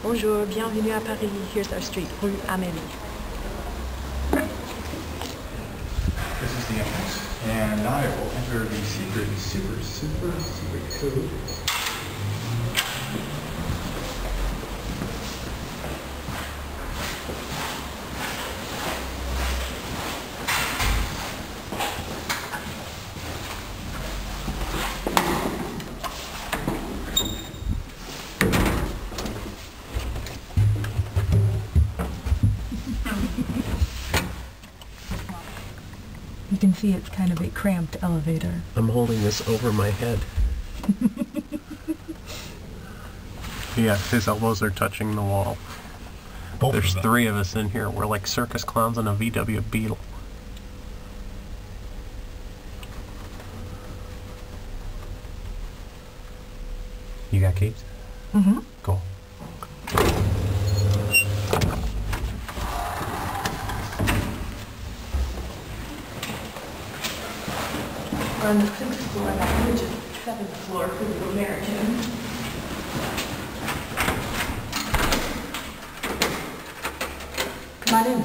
Bonjour, bienvenue à Paris. Here's our street, Rue Amelie. This is the entrance, and I will enter the secret code. You can see it's kind of a cramped elevator. I'm holding this over my head. Yeah, his elbows are touching the wall. There's 3 of us in here. We're like circus clowns on a VW Beetle. You got keys? Mm-hmm. Cool. We're on the 6th floor, that which is 7th floor for the American. Come on in.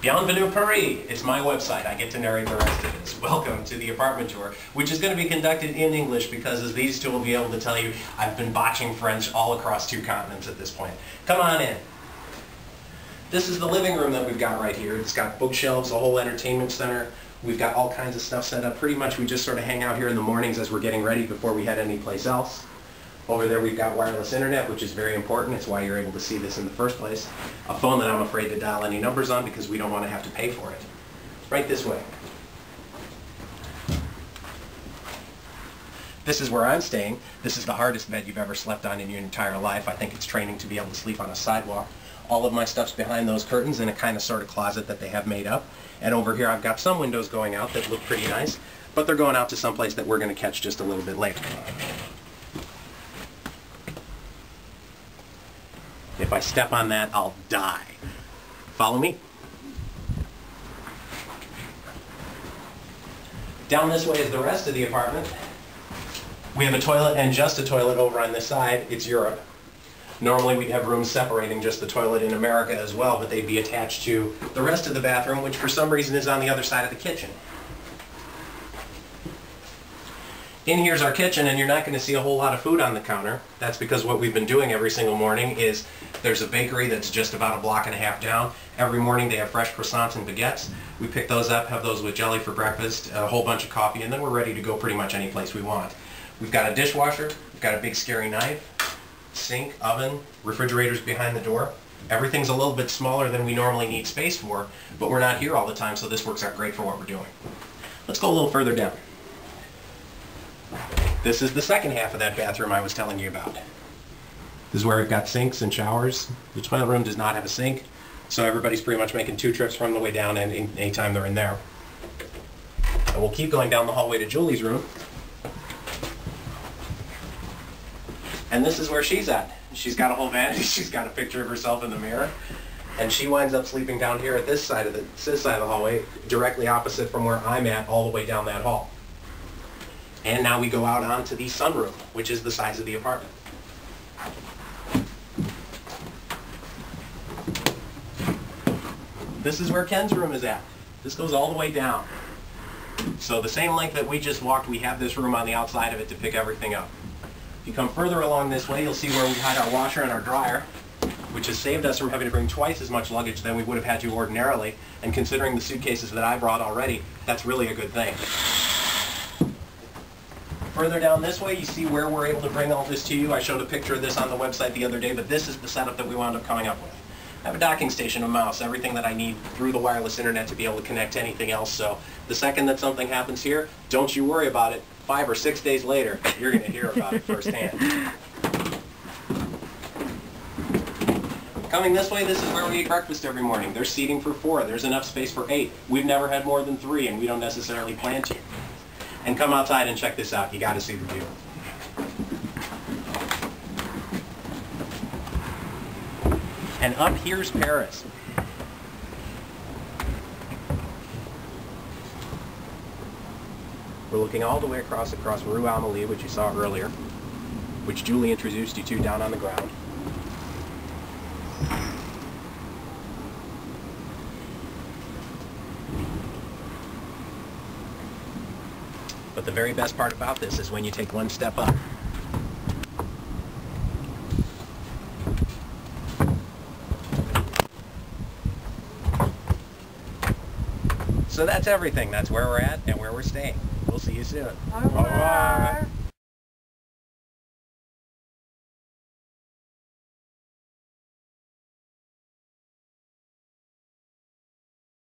Bienvenue Paris. It's my website. I get to narrate the rest of this. Welcome to the apartment tour, which is going to be conducted in English because as these two will be able to tell you, I've been botching French all across 2 continents at this point. Come on in. This is the living room that we've got right here. It's got bookshelves, a whole entertainment center. We've got all kinds of stuff set up. Pretty much we just sort of hang out here in the mornings as we're getting ready before we head anyplace else. Over there we've got wireless internet, which is very important. It's why you're able to see this in the first place. A phone that I'm afraid to dial any numbers on because we don't want to have to pay for it. Right this way. This is where I'm staying. This is the hardest bed you've ever slept on in your entire life. I think it's training to be able to sleep on a sidewalk. All of my stuff's behind those curtains in a kind of sort of closet that they have made up. And over here I've got some windows going out that look pretty nice, but they're going out to someplace that we're going to catch just a little bit later. If I step on that, I'll die. Follow me? Down this way is the rest of the apartment. We have a toilet and just a toilet over on this side. It's Europe. Normally we'd have rooms separating just the toilet in America as well, but they'd be attached to the rest of the bathroom, which for some reason is on the other side of the kitchen. In here's our kitchen, and you're not going to see a whole lot of food on the counter. That's because what we've been doing every single morning is there's a bakery that's just about a block and a half down. Every morning they have fresh croissants and baguettes. We pick those up, have those with jelly for breakfast, a whole bunch of coffee, and then we're ready to go pretty much any place we want. We've got a dishwasher, we've got a big scary knife, sink, oven, refrigerators behind the door. Everything's a little bit smaller than we normally need space for, but we're not here all the time, so this works out great for what we're doing. Let's go a little further down. This is the second half of that bathroom I was telling you about. This is where we've got sinks and showers. The toilet room does not have a sink, so everybody's pretty much making 2 trips from the way down and anytime they're in there. And we'll keep going down the hallway to Julie's room. And this is where she's at. She's got a whole vanity. She's got a picture of herself in the mirror. And she winds up sleeping down here at this side of the hallway, directly opposite from where I'm at, all the way down that hall. And now we go out onto the sunroom, which is the size of the apartment. This is where Ken's room is at. This goes all the way down. So the same length that we just walked, we have this room on the outside of it to pick everything up. If you come further along this way, you'll see where we hide our washer and our dryer, which has saved us from having to bring twice as much luggage than we would have had to ordinarily. And considering the suitcases that I brought already, that's really a good thing. Further down this way, you see where we're able to bring all this to you. I showed a picture of this on the website the other day, but this is the setup that we wound up coming up with. I have a docking station, a mouse, everything that I need through the wireless internet to be able to connect to anything else. So the second that something happens here, don't you worry about it. 5 or 6 days later, you're going to hear about it firsthand. Coming this way, this is where we eat breakfast every morning. There's seating for 4. There's enough space for 8. We've never had more than 3, and we don't necessarily plan to. And come outside and check this out. You got to see the view. And up here's Paris. We're looking all the way across Rue Amelie, which you saw earlier, which Julie introduced you to down on the ground. But the very best part about this is when you take one step up. So that's everything. That's where we're at and where we're staying. We'll see you soon. Au revoir. Au revoir.